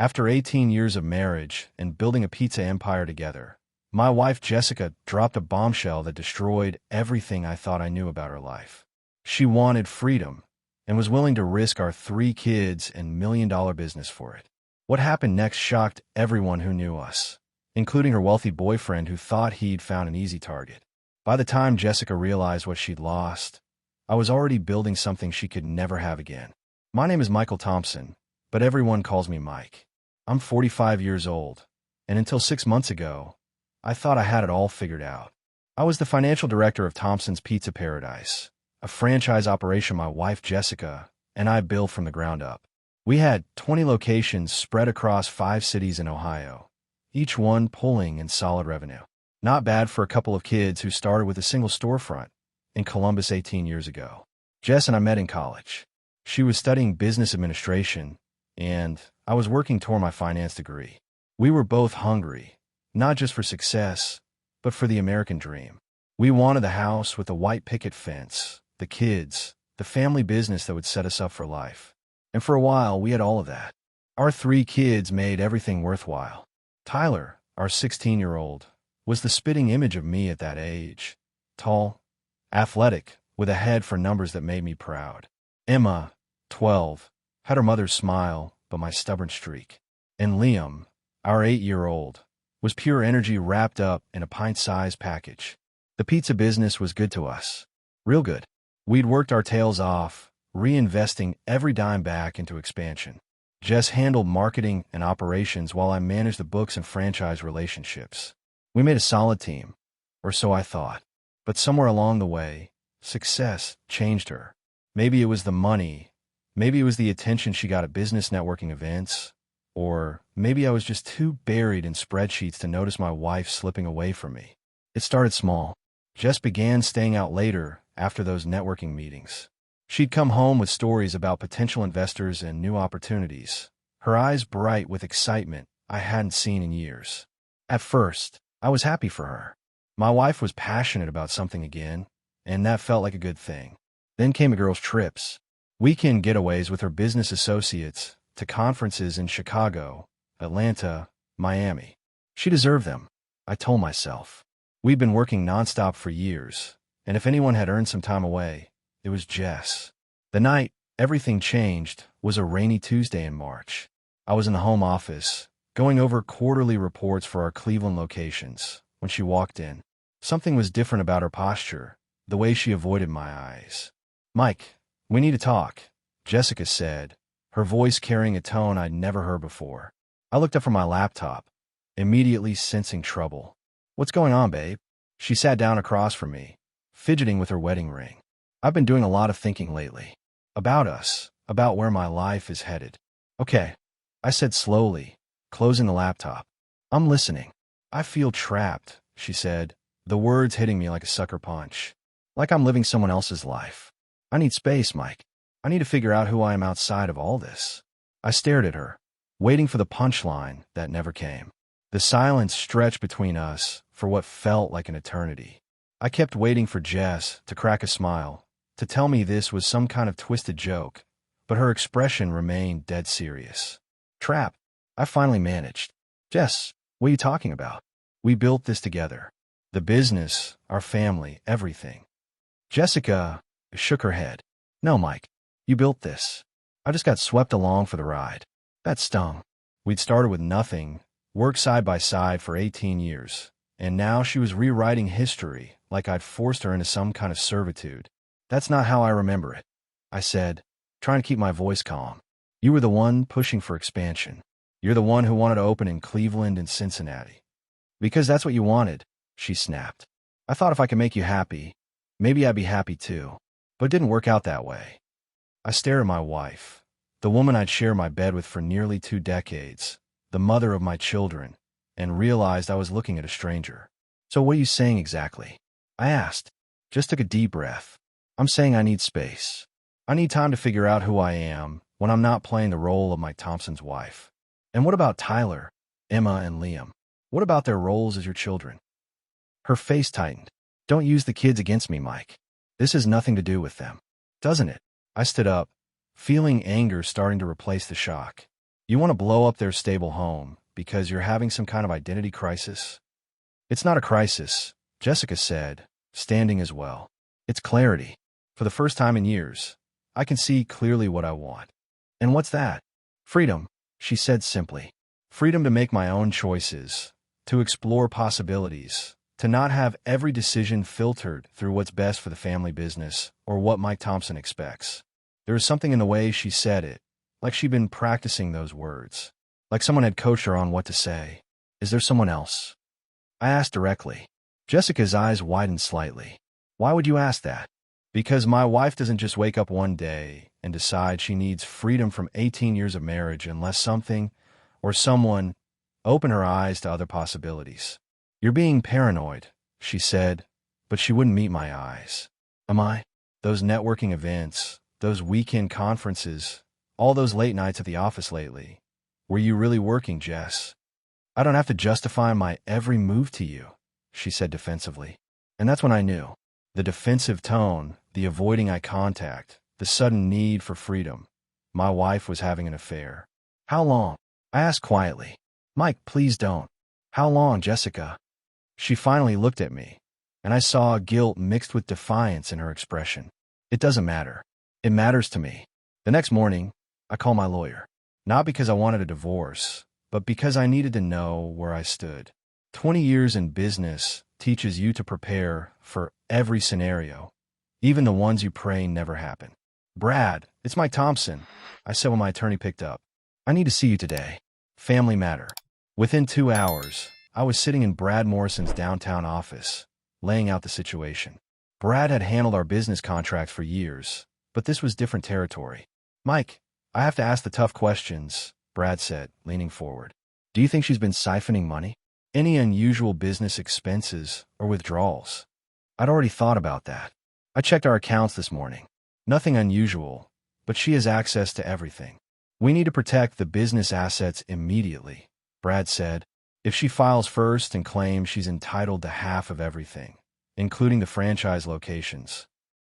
After 18 years of marriage and building a pizza empire together, my wife Jessica dropped a bombshell that destroyed everything I thought I knew about her life. She wanted freedom and was willing to risk our 3 kids and million-dollar business for it. What happened next shocked everyone who knew us, including her wealthy boyfriend who thought he'd found an easy target. By the time Jessica realized what she'd lost, I was already building something she could never have again. My name is Michael Thompson, but everyone calls me Mike. I'm 45 years old, and until 6 months ago, I thought I had it all figured out. I was the financial director of Thompson's Pizza Paradise, a franchise operation my wife Jessica and I built from the ground up. We had 20 locations spread across 5 cities in Ohio, each one pulling in solid revenue. Not bad for a couple of kids who started with a single storefront in Columbus 18 years ago. Jess and I met in college. She was studying business administration, and I was working toward my finance degree. We were both hungry, not just for success, but for the American dream. We wanted the house with the white picket fence, the kids, the family business that would set us up for life. And for a while, we had all of that. Our 3 kids made everything worthwhile. Tyler, our 16-year-old, was the spitting image of me at that age. Tall, athletic, with a head for numbers that made me proud. Emma, 12, had her mother's smile, but my stubborn streak. And Liam, our 8-year-old, was pure energy wrapped up in a pint-sized package. The pizza business was good to us. Real good. We'd worked our tails off, reinvesting every dime back into expansion. Jess handled marketing and operations while I managed the books and franchise relationships. We made a solid team, or so I thought. But somewhere along the way, success changed her. Maybe it was the money, maybe it was the attention she got at business networking events, or maybe I was just too buried in spreadsheets to notice my wife slipping away from me. It started small. Jess began staying out later after those networking meetings. She'd come home with stories about potential investors and new opportunities, her eyes bright with excitement I hadn't seen in years. At first, I was happy for her. My wife was passionate about something again, and that felt like a good thing. Then came the girls' trips, weekend getaways with her business associates to conferences in Chicago, Atlanta, Miami. She deserved them, I told myself. We'd been working nonstop for years, and if anyone had earned some time away, it was Jess. The night everything changed was a rainy Tuesday in March. I was in the home office, going over quarterly reports for our Cleveland locations, when she walked in. Something was different about her posture, the way she avoided my eyes. "Mike, we need to talk," Jessica said, her voice carrying a tone I'd never heard before. I looked up from my laptop, immediately sensing trouble. "What's going on, babe?" She sat down across from me, fidgeting with her wedding ring. "I've been doing a lot of thinking lately. About us, about where my life is headed." "Okay," I said slowly, closing the laptop. "I'm listening." "I feel trapped," she said, the words hitting me like a sucker punch. "Like I'm living someone else's life. I need space, Mike. I need to figure out who I am outside of all this." I stared at her, waiting for the punchline that never came. The silence stretched between us for what felt like an eternity. I kept waiting for Jess to crack a smile, to tell me this was some kind of twisted joke, but her expression remained dead serious. "Trap," I finally managed. "Jess, what are you talking about? We built this together. The business, our family, everything." Jessica shook her head. "No, Mike, you built this. I just got swept along for the ride." That stung. We'd started with nothing, worked side by side for 18 years, and now she was rewriting history like I'd forced her into some kind of servitude. "That's not how I remember it," I said, trying to keep my voice calm. "You were the one pushing for expansion. You're the one who wanted to open in Cleveland and Cincinnati. Because that's what you wanted," she snapped. "I thought if I could make you happy, maybe I'd be happy too. But it didn't work out that way." I stared at my wife, the woman I'd shared my bed with for nearly 2 decades, the mother of my children, and realized I was looking at a stranger. "So what are you saying exactly?" I asked. Just took a deep breath. "I'm saying I need space. I need time to figure out who I am when I'm not playing the role of Mike Thompson's wife. And what about Tyler, Emma, and Liam? What about their roles as your children?" Her face tightened. "Don't use the kids against me, Mike. This has nothing to do with them." "Doesn't it?" I stood up, feeling anger starting to replace the shock. You want to blow up their stable home because you're having some kind of identity crisis? It's not a crisis, Jessica said, standing as well. It's clarity. For the first time in years, I can see clearly what I want. And what's that? Freedom, she said simply. Freedom to make my own choices, to explore possibilities, to not have every decision filtered through what's best for the family business or what Mike Thompson expects. There was something in the way she said it, like she'd been practicing those words, like someone had coached her on what to say. Is there someone else? I asked directly. Jessica's eyes widened slightly. Why would you ask that? Because my wife doesn't just wake up one day and decide she needs freedom from 18 years of marriage unless something or someone open her eyes to other possibilities. You're being paranoid, she said, but she wouldn't meet my eyes. Am I? Those networking events, those weekend conferences, all those late nights at the office lately. Were you really working, Jess? I don't have to justify my every move to you, she said defensively. And that's when I knew. The defensive tone, the avoiding eye contact, the sudden need for freedom. My wife was having an affair. How long? I asked quietly. Mike, please don't. How long, Jessica? She finally looked at me, and I saw guilt mixed with defiance in her expression. It doesn't matter. It matters to me. The next morning, I called my lawyer. Not because I wanted a divorce, but because I needed to know where I stood. 20 years in business teaches you to prepare for every scenario, even the ones you pray never happen. Brad, it's Mike Thompson, I said when my attorney picked up. I need to see you today. Family matter. Within 2 hours, I was sitting in Brad Morrison's downtown office, laying out the situation. Brad had handled our business contracts for years, but this was different territory. Mike, I have to ask the tough questions, Brad said, leaning forward. Do you think she's been siphoning money? Any unusual business expenses or withdrawals? I'd already thought about that. I checked our accounts this morning. Nothing unusual, but she has access to everything. We need to protect the business assets immediately, Brad said. If she files first and claims she's entitled to half of everything, including the franchise locations.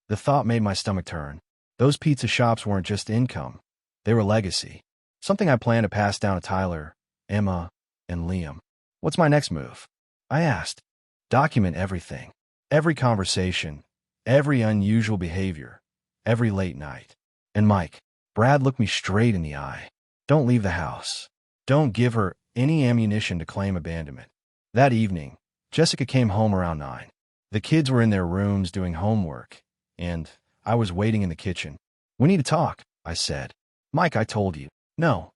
The thought made my stomach turn. Those pizza shops weren't just income. They were legacy. Something I plan to pass down to Tyler, Emma, and Liam. What's my next move? I asked. Document everything. Every conversation, every unusual behavior, every late night. And Mike, Brad looked me straight in the eye. Don't leave the house. Don't give her any ammunition to claim abandonment. That evening, Jessica came home around 9. The kids were in their rooms doing homework, and I was waiting in the kitchen. We need to talk, I said. Mike, I told you. No.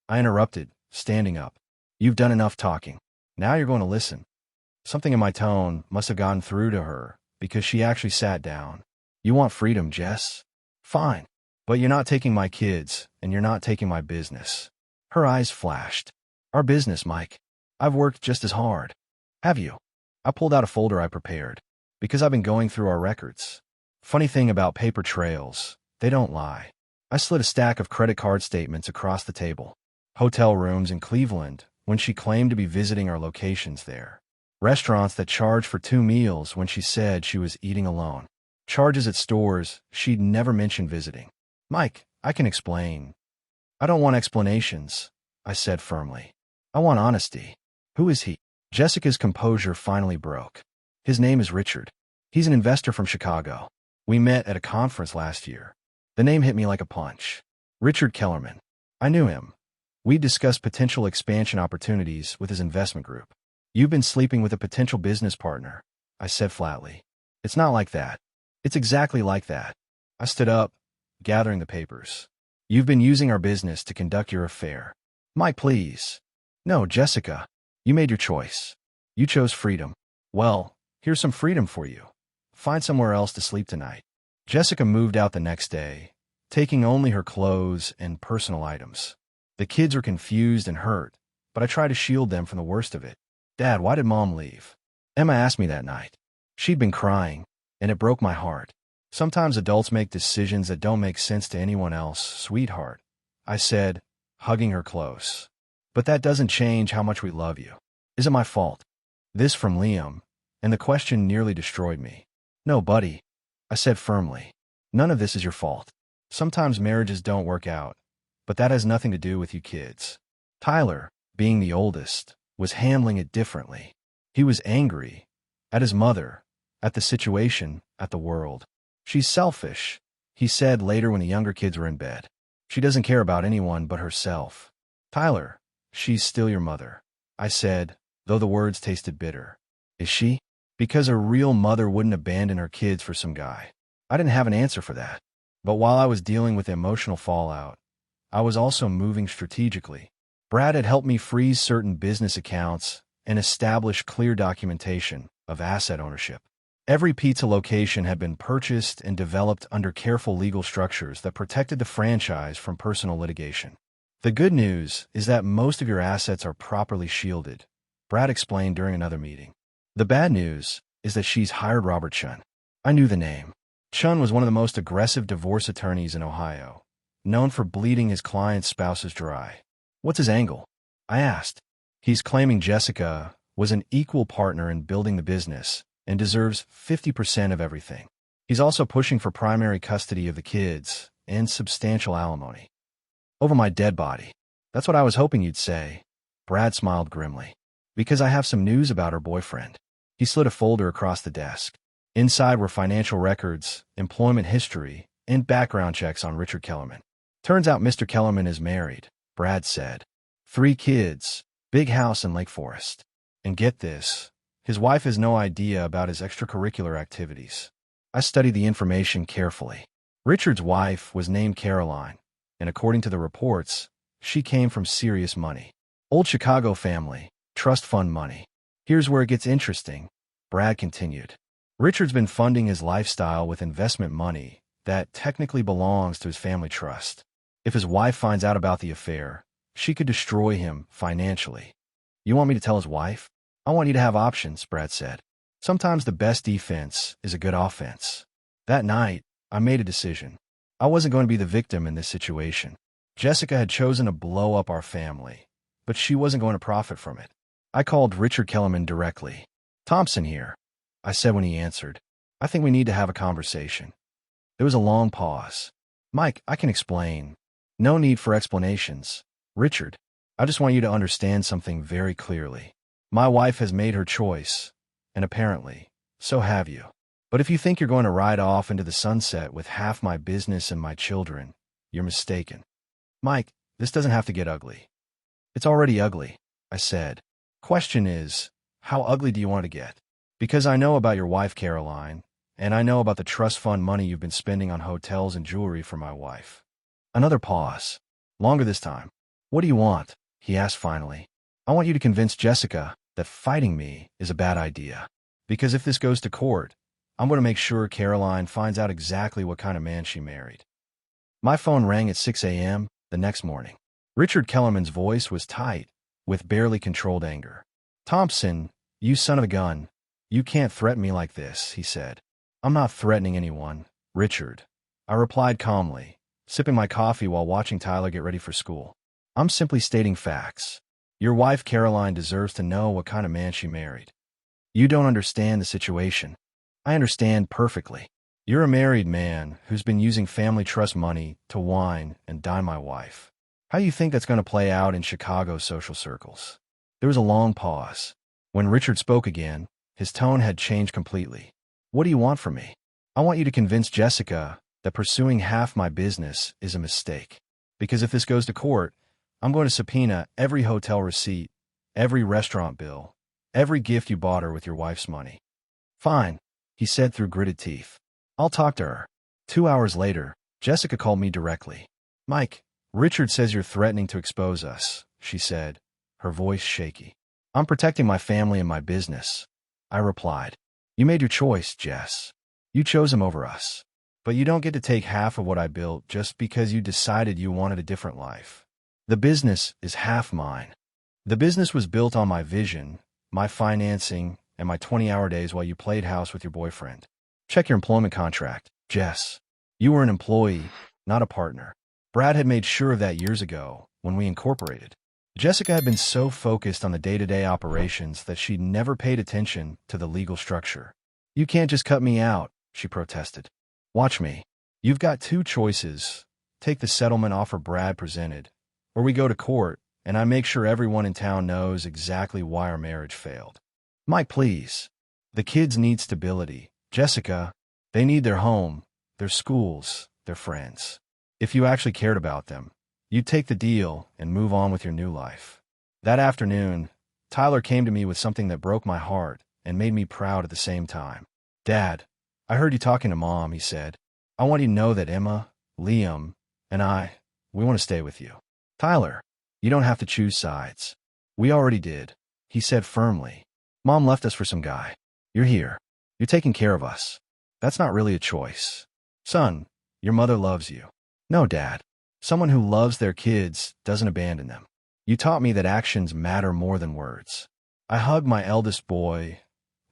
I interrupted, standing up. You've done enough talking. Now you're going to listen. Something in my tone must have gotten through to her, because she actually sat down. You want freedom, Jess? Fine. But you're not taking my kids, and you're not taking my business. Her eyes flashed. Our business, Mike. I've worked just as hard. Have you? I pulled out a folder I prepared, because I've been going through our records. Funny thing about paper trails, they don't lie. I slid a stack of credit card statements across the table. Hotel rooms in Cleveland when she claimed to be visiting our locations there. Restaurants that charged for 2 meals when she said she was eating alone. Charges at stores she'd never mentioned visiting. Mike, I can explain. I don't want explanations, I said firmly. I want honesty. Who is he? Jessica's composure finally broke. His name is Richard. He's an investor from Chicago. We met at a conference last year. The name hit me like a punch. Richard Kellerman. I knew him. We discussed potential expansion opportunities with his investment group. You've been sleeping with a potential business partner, I said flatly. It's not like that. It's exactly like that. I stood up, gathering the papers. You've been using our business to conduct your affair. Mike, please. No, Jessica. You made your choice. You chose freedom. Well, here's some freedom for you. Find somewhere else to sleep tonight. Jessica moved out the next day, taking only her clothes and personal items. The kids were confused and hurt, but I tried to shield them from the worst of it. Dad, why did Mom leave? Emma asked me that night. She'd been crying, and it broke my heart. Sometimes adults make decisions that don't make sense to anyone else, sweetheart, I said, hugging her close. But that doesn't change how much we love you. Is it my fault? This from Liam, and the question nearly destroyed me. No, buddy, I said firmly. None of this is your fault. Sometimes marriages don't work out, But that has nothing to do with you kids. Tyler, being the oldest, was handling it differently. He was angry at his mother, at the situation, at the world. She's selfish, he said later when the younger kids were in bed. She doesn't care about anyone but herself. Tyler, she's still your mother, I said, though the words tasted bitter. Is she? Because a real mother wouldn't abandon her kids for some guy. I didn't have an answer for that. But while I was dealing with the emotional fallout, I was also moving strategically. Brad had helped me freeze certain business accounts and establish clear documentation of asset ownership. Every pizza location had been purchased and developed under careful legal structures that protected the franchise from personal litigation. The good news is that most of your assets are properly shielded, Brad explained during another meeting. The bad news is that she's hired Robert Chun. I knew the name. Chun was one of the most aggressive divorce attorneys in Ohio, known for bleeding his clients' spouses dry. What's his angle? I asked. He's claiming Jessica was an equal partner in building the business and deserves 50% of everything. He's also pushing for primary custody of the kids and substantial alimony. Over my dead body. That's what I was hoping you'd say. Brad smiled grimly. Because I have some news about her boyfriend. He slid a folder across the desk. Inside were financial records, employment history, and background checks on Richard Kellerman. Turns out Mr. Kellerman is married, Brad said. 3 kids, big house in Lake Forest. And get this, his wife has no idea about his extracurricular activities. I studied the information carefully. Richard's wife was named Caroline, and according to the reports, she came from serious money. Old Chicago family, trust fund money. Here's where it gets interesting, Brad continued. Richard's been funding his lifestyle with investment money that technically belongs to his family trust. If his wife finds out about the affair, she could destroy him financially. You want me to tell his wife? I want you to have options, Brad said. Sometimes the best defense is a good offense. That night, I made a decision. I wasn't going to be the victim in this situation. Jessica had chosen to blow up our family, but she wasn't going to profit from it. I called Richard Kellerman directly. Thompson here, I said when he answered. I think we need to have a conversation. There was a long pause. Mike, I can explain. No need for explanations. Richard, I just want you to understand something very clearly. My wife has made her choice, and apparently, so have you. But if you think you're going to ride off into the sunset with half my business and my children, you're mistaken. Mike, this doesn't have to get ugly. It's already ugly, I said. Question is, how ugly do you want to get? Because I know about your wife, Caroline, and I know about the trust fund money you've been spending on hotels and jewelry for my wife. Another pause. Longer this time. What do you want? He asked finally. I want you to convince Jessica that fighting me is a bad idea. Because if this goes to court, I'm going to make sure Caroline finds out exactly what kind of man she married. My phone rang at 6 a.m. the next morning. Richard Kellerman's voice was tight, with barely controlled anger. Thompson, you son of a gun. You can't threaten me like this, he said. I'm not threatening anyone, Richard. I replied calmly, sipping my coffee while watching Tyler get ready for school. I'm simply stating facts. Your wife, Caroline, deserves to know what kind of man she married. You don't understand the situation. I understand perfectly. You're a married man who's been using family trust money to wine and dine my wife. How do you think that's going to play out in Chicago social circles? There was a long pause. When Richard spoke again, his tone had changed completely. What do you want from me? I want you to convince Jessica that pursuing half my business is a mistake. Because if this goes to court, I'm going to subpoena every hotel receipt, every restaurant bill, every gift you bought her with your wife's money. Fine, he said through gritted teeth. I'll talk to her. 2 hours later, Jessica called me directly. Mike, Richard says you're threatening to expose us, she said, her voice shaky. I'm protecting my family and my business, I replied. You made your choice, Jess. You chose him over us. But you don't get to take half of what I built just because you decided you wanted a different life. The business is half mine. The business was built on my vision, my financing, and my 20-hour days while you played house with your boyfriend. Check your employment contract, Jess. You were an employee, not a partner. Brad had made sure of that years ago when we incorporated. Jessica had been so focused on the day-to-day operations that she'd never paid attention to the legal structure. You can't just cut me out, she protested. Watch me. You've got 2 choices. take the settlement offer Brad presented, or we go to court, and I make sure everyone in town knows exactly why our marriage failed. Mike, please. The kids need stability. Jessica, they need their home, their schools, their friends. If you actually cared about them, you'd take the deal and move on with your new life. That afternoon, Tyler came to me with something that broke my heart and made me proud at the same time. Dad, I heard you talking to Mom, he said. I want you to know that Emma, Liam, and we want to stay with you. Tyler, you don't have to choose sides. We already did, he said firmly. Mom left us for some guy. You're here. You're taking care of us. That's not really a choice. Son, your mother loves you. No, Dad. Someone who loves their kids doesn't abandon them. You taught me that actions matter more than words. I hugged my eldest boy,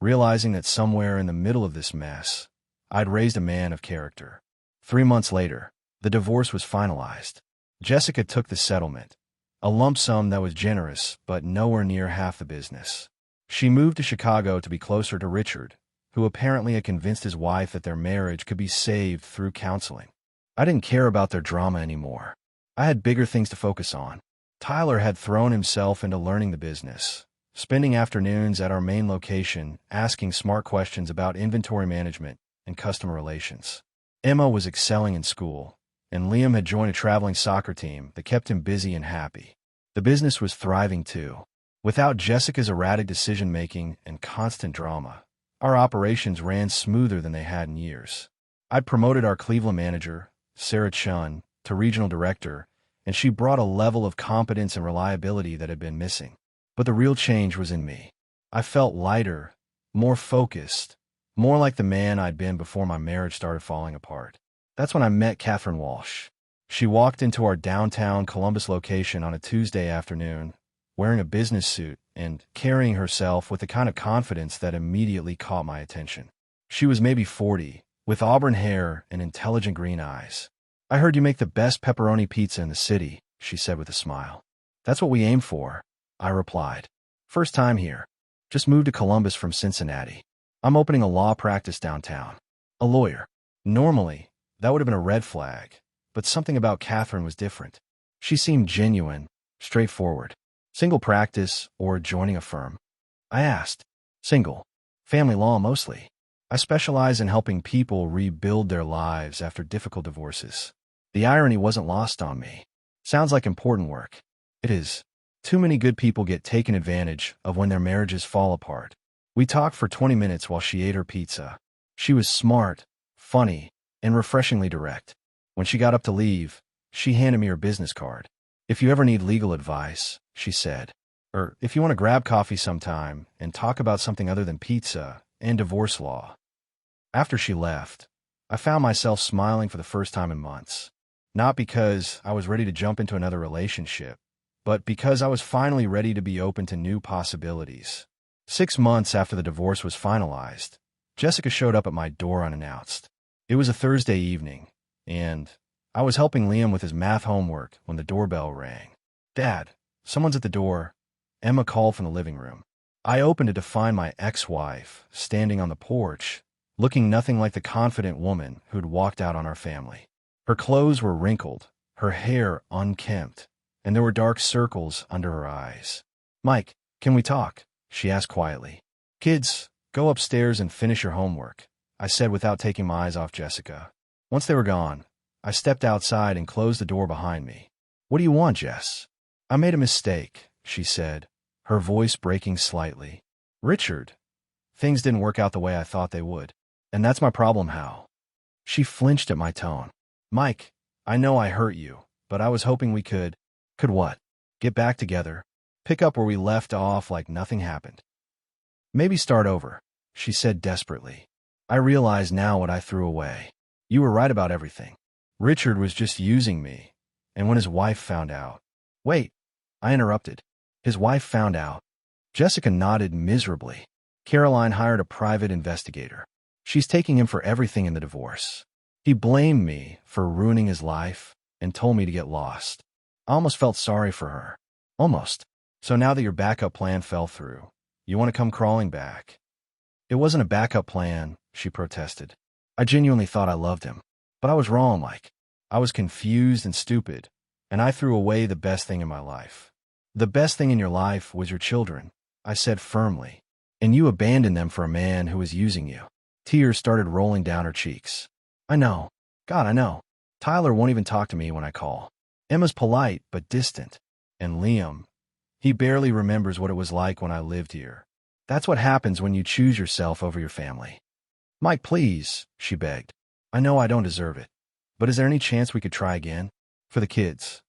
realizing that somewhere in the middle of this mess, I'd raised a man of character. 3 months later, the divorce was finalized. Jessica took the settlement, a lump sum that was generous but nowhere near half the business. She moved to Chicago to be closer to Richard, who apparently had convinced his wife that their marriage could be saved through counseling. I didn't care about their drama anymore. I had bigger things to focus on. Tyler had thrown himself into learning the business, spending afternoons at our main location asking smart questions about inventory management and customer relations. Emma was excelling in school, and Liam had joined a traveling soccer team that kept him busy and happy. The business was thriving too. Without Jessica's erratic decision-making and constant drama, our operations ran smoother than they had in years. I'd promoted our Cleveland manager, Sarah Chun, to regional director, and she brought a level of competence and reliability that had been missing. But the real change was in me. I felt lighter, more focused, more like the man I'd been before my marriage started falling apart. That's when I met Catherine Walsh. She walked into our downtown Columbus location on a Tuesday afternoon, wearing a business suit and carrying herself with the kind of confidence that immediately caught my attention. She was maybe 40, with auburn hair and intelligent green eyes. I heard you make the best pepperoni pizza in the city, she said with a smile. That's what we aim for, I replied. First time here. Just moved to Columbus from Cincinnati. I'm opening a law practice downtown. A lawyer. Normally, that would have been a red flag, but something about Catherine was different. She seemed genuine, straightforward. Single practice or joining a firm? I asked. Single. Family law mostly. I specialize in helping people rebuild their lives after difficult divorces. The irony wasn't lost on me. Sounds like important work. It is. Too many good people get taken advantage of when their marriages fall apart. We talked for 20 minutes while she ate her pizza. She was smart, funny, and refreshingly direct. When she got up to leave, she handed me her business card. If you ever need legal advice, she said, or if you want to grab coffee sometime and talk about something other than pizza and divorce law. After she left, I found myself smiling for the first time in months. Not because I was ready to jump into another relationship, but because I was finally ready to be open to new possibilities. 6 months after the divorce was finalized, Jessica showed up at my door unannounced. It was a Thursday evening, and I was helping Liam with his math homework when the doorbell rang. Dad, someone's at the door, Emma called from the living room. I opened it to find my ex-wife standing on the porch, looking nothing like the confident woman who'd walked out on our family. Her clothes were wrinkled, her hair unkempt, and there were dark circles under her eyes. Mike, can we talk? She asked quietly. Kids, go upstairs and finish your homework, I said without taking my eyes off Jessica. Once they were gone, I stepped outside and closed the door behind me. What do you want, Jess? I made a mistake, she said, her voice breaking slightly. Richard, things didn't work out the way I thought they would. And that's my problem, Hal. She flinched at my tone. Mike, I know I hurt you, but I was hoping we could what? Get back together, pick up where we left off like nothing happened. Maybe start over, she said desperately. I realize now what I threw away. You were right about everything. Richard was just using me, and when his wife found out. Wait, I interrupted. His wife found out. Jessica nodded miserably. Caroline hired a private investigator. She's taking him for everything in the divorce. He blamed me for ruining his life and told me to get lost. I almost felt sorry for her. Almost. So now that your backup plan fell through, you want to come crawling back. It wasn't a backup plan, she protested. I genuinely thought I loved him. But I was wrong, Mike. I was confused and stupid, and I threw away the best thing in my life. The best thing in your life was your children, I said firmly, and you abandoned them for a man who was using you. Tears started rolling down her cheeks. I know. God, I know. Tyler won't even talk to me when I call. Emma's polite but distant. And Liam, he barely remembers what it was like when I lived here. That's what happens when you choose yourself over your family. Mike, please, she begged. I know I don't deserve it, but is there any chance we could try again? For the kids.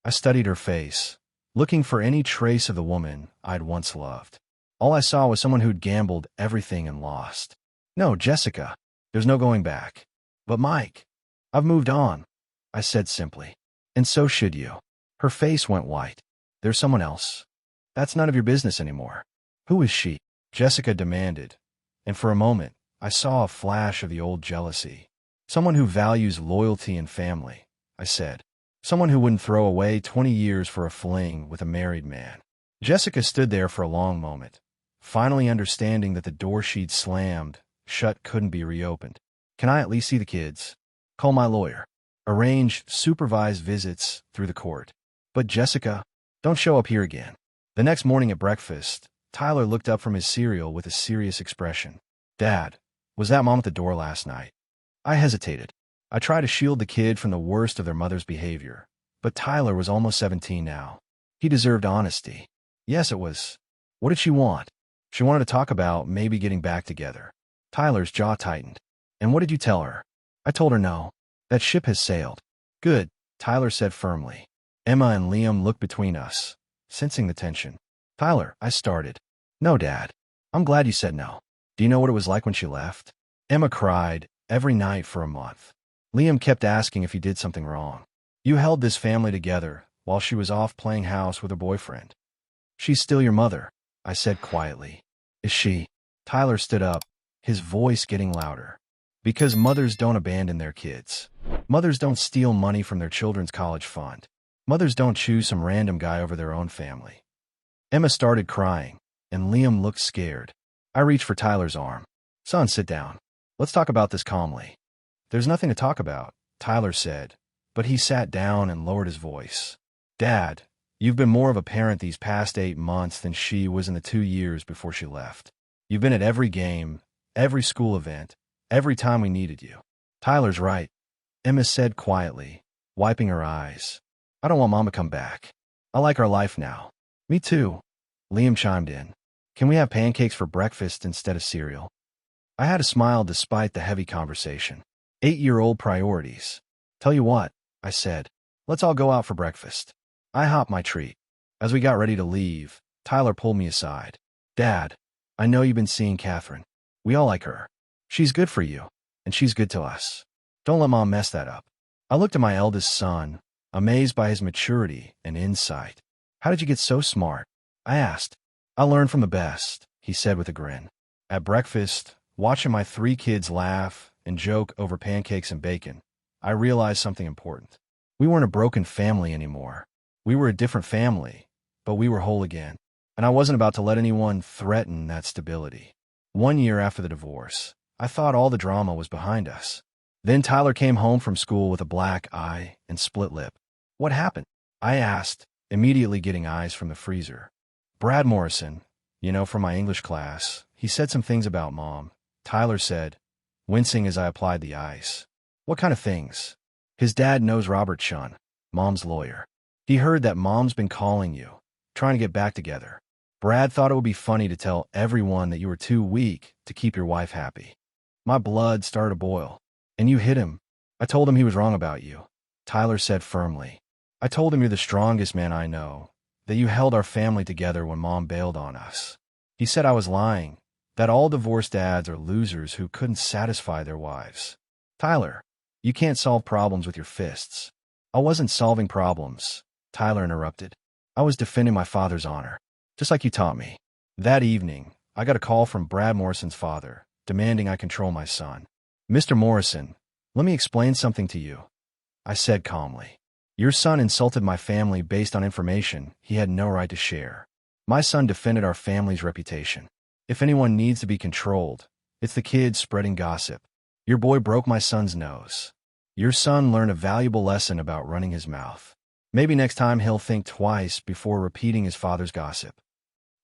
I studied her face, looking for any trace of the woman I'd once loved. All I saw was someone who'd gambled everything and lost. No, Jessica, there's no going back. But Mike, I've moved on, I said simply. And so should you. Her face went white. There's someone else. That's none of your business anymore. Who is she? Jessica demanded, and for a moment, I saw a flash of the old jealousy. Someone who values loyalty and family, I said. Someone who wouldn't throw away 20 years for a fling with a married man. Jessica stood there for a long moment, finally understanding that the door she'd slammed shut couldn't be reopened. Can I at least see the kids? Call my lawyer. Arrange supervised visits through the court. But Jessica, don't show up here again. The next morning at breakfast, Tyler looked up from his cereal with a serious expression. Dad, was that mom at the door last night? I hesitated. I tried to shield the kid from the worst of their mother's behavior. But Tyler was almost 17 now. He deserved honesty. Yes, it was. What did she want? She wanted to talk about maybe getting back together. Tyler's jaw tightened. And what did you tell her? I told her no. That ship has sailed. Good, Tyler said firmly. Emma and Liam looked between us, sensing the tension. Tyler, I started. No, Dad. I'm glad you said no. Do you know what it was like when she left? Emma cried every night for a month. Liam kept asking if he did something wrong. You held this family together while she was off playing house with her boyfriend. She's still your mother, I said quietly. Is she? Tyler stood up, his voice getting louder. Because mothers don't abandon their kids. Mothers don't steal money from their children's college fund. Mothers don't choose some random guy over their own family. Emma started crying, and Liam looked scared. I reached for Tyler's arm. Son, sit down. Let's talk about this calmly. There's nothing to talk about, Tyler said, but he sat down and lowered his voice. Dad, you've been more of a parent these past 8 months than she was in the 2 years before she left. You've been at every game, every school event, every time we needed you. Tyler's right, Emma said quietly, wiping her eyes. I don't want Mom to come back. I like our life now. Me too, Liam chimed in. Can we have pancakes for breakfast instead of cereal? I had a smile despite the heavy conversation. 8-year-old priorities. Tell you what, I said. Let's all go out for breakfast. I hopped my treat. As we got ready to leave, Tyler pulled me aside. Dad, I know you've been seeing Catherine. We all like her. She's good for you, and she's good to us. Don't let Mom mess that up. I looked at my eldest son, amazed by his maturity and insight. How did you get so smart? I asked. I learned from the best, he said with a grin. At breakfast, watching my 3 kids laugh and joke over pancakes and bacon, I realized something important. We weren't a broken family anymore. We were a different family, but we were whole again. And I wasn't about to let anyone threaten that stability. 1 year after the divorce, I thought all the drama was behind us. Then Tyler came home from school with a black eye and split lip. What happened? I asked, immediately getting eyes from the freezer. Brad Morrison, from my English class, he said some things about Mom, Tyler said, wincing as I applied the ice. What kind of things? His dad knows Robert Chun, Mom's lawyer. He heard that Mom's been calling you, trying to get back together. Brad thought it would be funny to tell everyone that you were too weak to keep your wife happy. My blood started to boil. And you hit him. I told him he was wrong about you, Tyler said firmly. I told him you're the strongest man I know, that you held our family together when Mom bailed on us. He said I was lying, that all divorced dads are losers who couldn't satisfy their wives. Tyler, you can't solve problems with your fists. I wasn't solving problems, Tyler interrupted. I was defending my father's honor, just like you taught me. That evening, I got a call from Brad Morrison's father, demanding I control my son. Mr. Morrison, let me explain something to you, I said calmly. Your son insulted my family based on information he had no right to share. My son defended our family's reputation. If anyone needs to be controlled, it's the kids spreading gossip. Your boy broke my son's nose. Your son learned a valuable lesson about running his mouth. Maybe next time he'll think twice before repeating his father's gossip."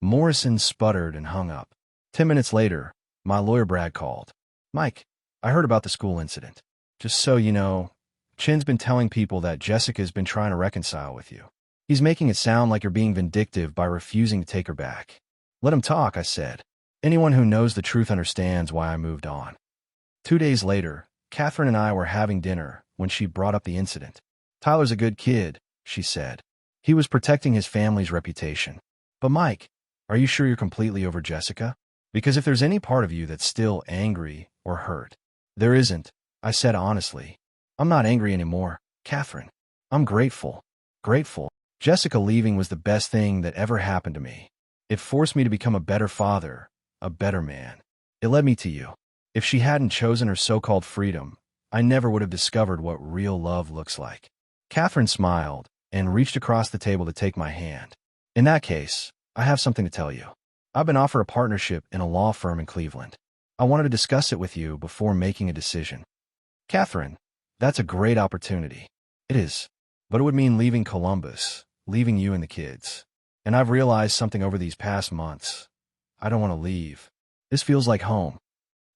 Morrison sputtered and hung up. 10 minutes later, my lawyer Brad called. "Mike, I heard about the school incident. Just so you know, Chin's been telling people that Jessica's been trying to reconcile with you. He's making it sound like you're being vindictive by refusing to take her back." "Let him talk," I said. "Anyone who knows the truth understands why I moved on." 2 days later, Catherine and I were having dinner when she brought up the incident. "Tyler's a good kid," she said. "He was protecting his family's reputation. But Mike, are you sure you're completely over Jessica? Because if there's any part of you that's still angry or hurt—" "There isn't," I said honestly. "I'm not angry anymore, Catherine. I'm grateful. Grateful. Jessica leaving was the best thing that ever happened to me. It forced me to become a better father, a better man. It led me to you. If she hadn't chosen her so-called freedom, I never would have discovered what real love looks like." Catherine smiled and reached across the table to take my hand. "In that case, I have something to tell you. I've been offered a partnership in a law firm in Cleveland. I wanted to discuss it with you before making a decision." "Catherine, that's a great opportunity." "It is. But it would mean leaving Columbus, leaving you and the kids. And I've realized something over these past months. I don't want to leave. This feels like home."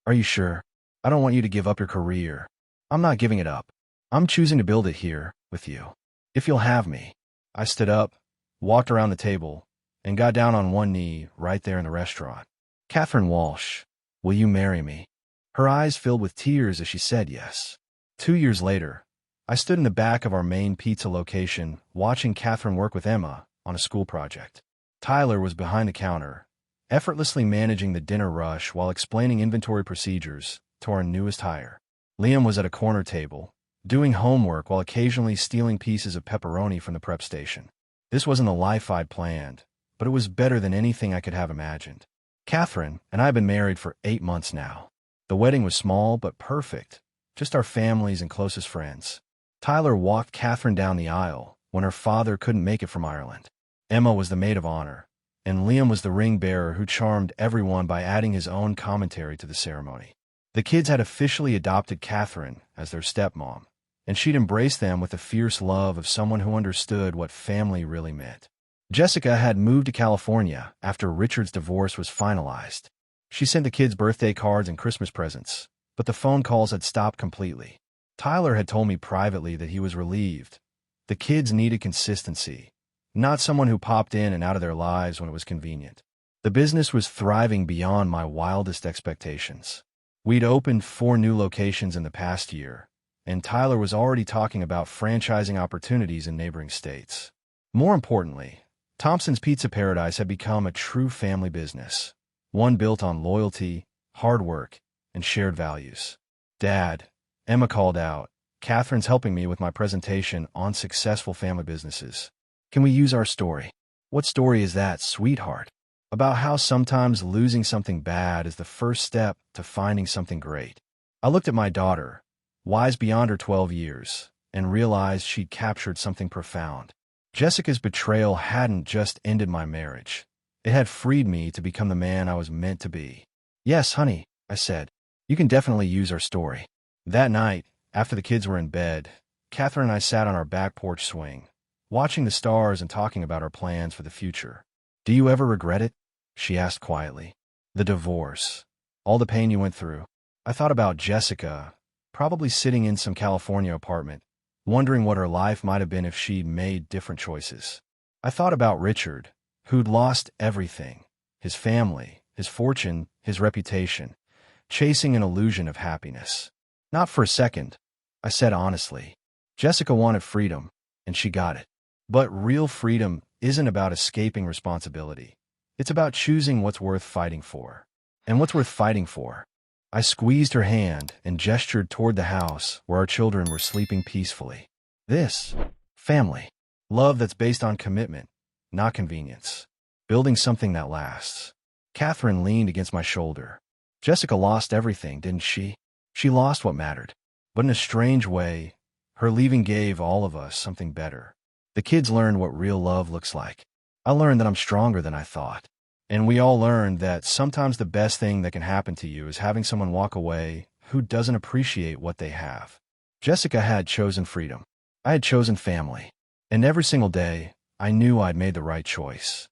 "Are you sure? I don't want you to give up your career." "I'm not giving it up. I'm choosing to build it here, with you. If you'll have me." I stood up, walked around the table, and got down on one knee right there in the restaurant. "Catherine Walsh, will you marry me?" Her eyes filled with tears as she said yes. 2 years later, I stood in the back of our main pizza location watching Catherine work with Emma on a school project. Tyler was behind the counter, effortlessly managing the dinner rush while explaining inventory procedures to our newest hire. Liam was at a corner table, doing homework while occasionally stealing pieces of pepperoni from the prep station. This wasn't the life I'd planned, but it was better than anything I could have imagined. Catherine and I have been married for 8 months now. The wedding was small but perfect, just our families and closest friends. Tyler walked Catherine down the aisle when her father couldn't make it from Ireland. Emma was the maid of honor, and Liam was the ring bearer who charmed everyone by adding his own commentary to the ceremony. The kids had officially adopted Catherine as their stepmom, and she'd embraced them with the fierce love of someone who understood what family really meant. Jessica had moved to California after Richard's divorce was finalized. She sent the kids birthday cards and Christmas presents, but the phone calls had stopped completely. Tyler had told me privately that he was relieved. The kids needed consistency, not someone who popped in and out of their lives when it was convenient. The business was thriving beyond my wildest expectations. We'd opened 4 new locations in the past year, and Tyler was already talking about franchising opportunities in neighboring states. More importantly, Thompson's Pizza Paradise had become a true family business, one built on loyalty, hard work, and shared values. "Dad," Emma called out, "Catherine's helping me with my presentation on successful family businesses. Can we use our story?" "What story is that, sweetheart?" "About how sometimes losing something bad is the first step to finding something great." I looked at my daughter, wise beyond her 12 years, and realized she'd captured something profound. Jessica's betrayal hadn't just ended my marriage. It had freed me to become the man I was meant to be. "Yes, honey," I said. "You can definitely use our story." That night, after the kids were in bed, Catherine and I sat on our back porch swing, watching the stars and talking about our plans for the future. "Do you ever regret it?" she asked quietly. "The divorce. All the pain you went through." I thought about Jessica, probably sitting in some California apartment, wondering what her life might have been if she'd made different choices. I thought about Richard, who'd lost everything, his family, his fortune, his reputation, chasing an illusion of happiness. "Not for a second," I said honestly. Jessica wanted freedom, and she got it. But real freedom isn't about escaping responsibility. It's about choosing what's worth fighting for. And what's worth fighting for? I squeezed her hand and gestured toward the house where our children were sleeping peacefully. This, family. Love that's based on commitment, not convenience. Building something that lasts. Catherine leaned against my shoulder. "Jessica lost everything, didn't she? She lost what mattered. But in a strange way, her leaving gave all of us something better. The kids learned what real love looks like. I learned that I'm stronger than I thought. And we all learned that sometimes the best thing that can happen to you is having someone walk away who doesn't appreciate what they have. Jessica had chosen freedom. I had chosen family. And every single day, I knew I'd made the right choice.